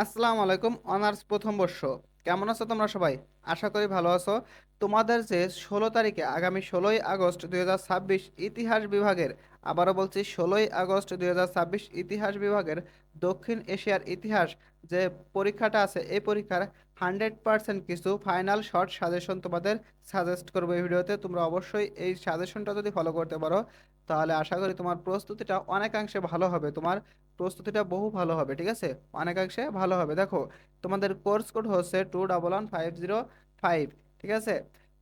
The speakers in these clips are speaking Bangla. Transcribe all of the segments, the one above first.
আসসালামু আলাইকুম। অনার্স প্রথম বর্ষ, কেমন আছো তোমরা সবাই? আশা করি ভালো আছো। তোমাদের যে 16 তারিখে, আগামী 16ই আগস্ট 2026 ইতিহাস বিভাগের, আবারও বলছি 16ই আগস্ট 2026 ইতিহাস বিভাগের দক্ষিণ এশিয়ার ইতিহাস যে পরীক্ষাটা আছে, এই পরীক্ষার 100% কিছু ফাইনাল শর্ট সাজেশন তোমাদের সাজেস্ট করবো এই ভিডিওতে। তোমরা অবশ্যই এই সাজেশনটা যদি ফলো করতে পারো, তাহলে আশা করি তোমার প্রস্তুতিটা অনেকাংশে ভালো হবে। তোমার প্রস্তুতিটা বহু ভালো হবে, ঠিক আছে? অনেকাংশে ভালো হবে। দেখো, তোমাদের কোর্স কোড হচ্ছে 211505, ঠিক আছে?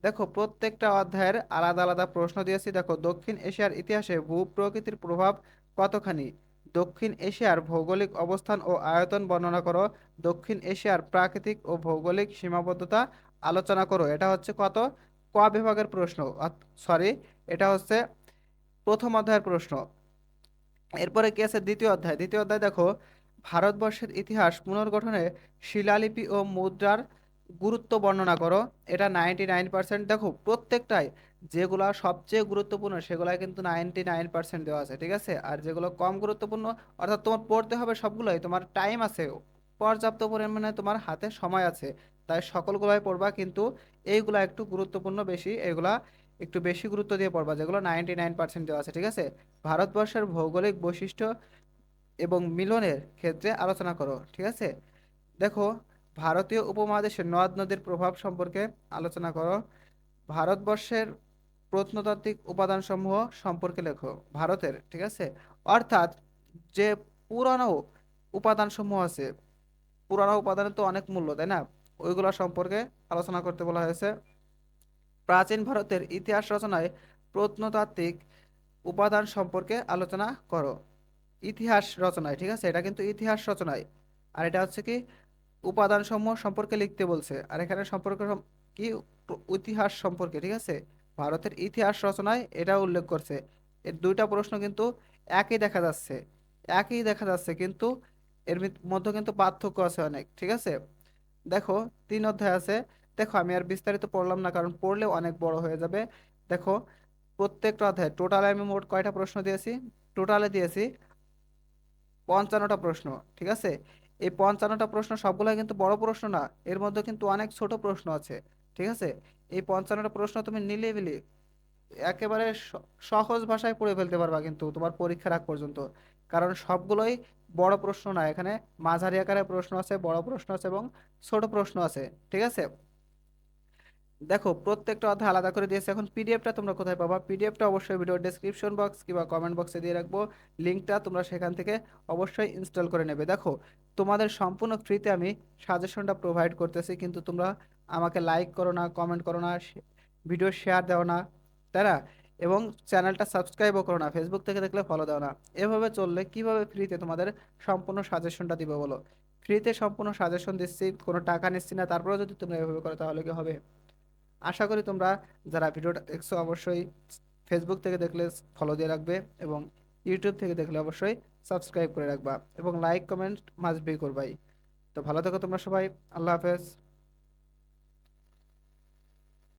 দেখো, প্রত্যেকটা অধ্যায়ের আলাদা আলাদা প্রশ্ন দিয়েছি। দেখো, দক্ষিণ এশিয়ার ইতিহাসে ভূপ্রকৃতির প্রভাব কতখানি? দক্ষিণ এশিয়ার ভৌগোলিক অবস্থান ও আয়তন বর্ণনা করো। দক্ষিণ এশিয়ার প্রাকৃতিক ও ভৌগোলিক সীমাবদ্ধতা আলোচনা করো। এটা হচ্ছে কত, ক বিভাগের প্রশ্ন। সরি, এটা হচ্ছে প্রথম অধ্যায়ের প্রশ্ন। এরপরে কি আছে, দ্বিতীয় অধ্যায় দেখো, ভারতবর্ষের ইতিহাস পুনর্গঠনে শিলালিপি ও মুদ্রার গুরুত্ব বর্ণনা করো। এটা 99%। দেখো, প্রত্যেকটাই যেগুলা সবচেয়ে গুরুত্বপূর্ণ সেগুলা কিন্তু 99% দেওয়া আছে, ঠিক আছে? আর যেগুলো কম গুরুত্বপূর্ণ, অর্থাৎ তোমার পড়তে হবে সবগুলোই, তোমার টাইম আছে, পর্যাপ্ত পরিমাণে তোমার হাতে সময় আছে, তাই সকলগুলাই পড়বা। কিন্তু এইগুলা একটু গুরুত্বপূর্ণ বেশি, এগুলা একটু বেশি গুরুত্ব দিয়ে পড়বা, যেগুলো 99% দেওয়া আছে, ঠিক আছে? ভারতবর্ষের ভৌগোলিক বৈশিষ্ট্য এবং মিলনের ক্ষেত্রে আলোচনা করো, ঠিক আছে? দেখো, ভারতীয় উপমহাদেশের নদ নদীর প্রভাব সম্পর্কে আলোচনা করো। ভারতবর্ষের প্রত্নতাত্ত্বিক উপাদানসমূহ সম্পর্কে লেখো, ভারতের, ঠিক আছে? অর্থাৎ যে পুরানো উপাদানসমূহ আছে, পুরানো উপাদানের তো অনেক মূল্য, তাই না? ওইগুলা সম্পর্কে আলোচনা করতে বলা হয়েছে। প্রাচীন ভারতের ইতিহাস রচনায় প্রত্নতাত্ত্বিক উপাদান সম্পর্কে আলোচনা করো। ইতিহাস রচনায়, ঠিক আছে? এটা কিন্তু ইতিহাস রচনায়, আর এটা হচ্ছে কি উপাদান সমূহ সম্পর্কে লিখতে বলছে, আর এখানে সম্পর্ক কি ইতিহাস সম্পর্কে, ঠিক আছে? ভারতের ইতিহাস রচনায় এটা উল্লেখ করছে। এর দুইটা প্রশ্ন কিন্তু একই দেখা যাচ্ছে, কিন্তু এর মধ্যে কিন্তু পার্থক্য আছে অনেক, ঠিক আছে? দেখো, 3 অধ্যায় আছে। দেখো, আমি আর বিস্তারিত পড়লাম না, কারণ পড়লেও অনেক বড় হয়ে যাবে। দেখো, প্রত্যেকটা অধ্যায় টোটালে আমি মোট কয়টা প্রশ্ন দিয়েছি? টোটালে দিয়েছি 55টা প্রশ্ন, ঠিক আছে? এই 55টা প্রশ্ন সবগুলাই কিন্তু বড় প্রশ্ন না, এর মধ্যে কিন্তু অনেক ছোট প্রশ্ন আছে, ঠিক আছে? এই 55টা প্রশ্ন তুমি নিলিবিলি একেবারে সহজ ভাষায় পড়ে ফেলতে পারবা কিন্তু তোমার পরীক্ষার আগ পর্যন্ত। কারণ সবগুলোই বড় প্রশ্ন না, এখানে মাঝারি আকারের প্রশ্ন আছে, বড় প্রশ্ন আছে এবং ছোট প্রশ্ন আছে, ঠিক আছে? দেখো, প্রত্যেকটা অধ্যায় আলাদা করে দিয়েছে। এখন পিডিএফটা তোমরা কোথায় পাবা? পিডিএফটা অবশ্যই ভিডিও ডেসক্রিপশন বক্স কিংবা কমেন্ট বক্সে দিয়ে রাখবো, লিঙ্কটা তোমরা সেখান থেকে অবশ্যই ইনস্টল করে নেবে। দেখো, তোমাদের সম্পূর্ণ ফ্রিতে আমি সাজেশনটা প্রোভাইড করতেছি, কিন্তু তোমরা আমাকে লাইক করো না, কমেন্ট করো না, ভিডিও শেয়ার দাও না, তাই না? এবং চ্যানেলটা সাবস্ক্রাইবও করো না, ফেসবুক থেকে দেখলে ফলো দাও না। এভাবে চললে কিভাবে ফ্রিতে তোমাদের সম্পূর্ণ সাজেশনটা দিবে বলো? ফ্রিতে সম্পূর্ণ সাজেশন দিচ্ছি, কোনো টাকা নিচ্ছি না, তারপরেও যদি তোমরা এভাবে করো তাহলে কি হবে? আশা করি তোমরা যারা ভিডিওটা দেখছো অবশ্যই ফেসবুক থেকে দেখলে ফলো দিয়ে রাখবে, এবং ইউটিউব থেকে দেখলে অবশ্যই সাবস্ক্রাইব করে রাখবা, এবং লাইক কমেন্ট মাস্ট বি করবাই। তো ভালো থেকো তোমরা সবাই। আল্লাহ হাফেজ।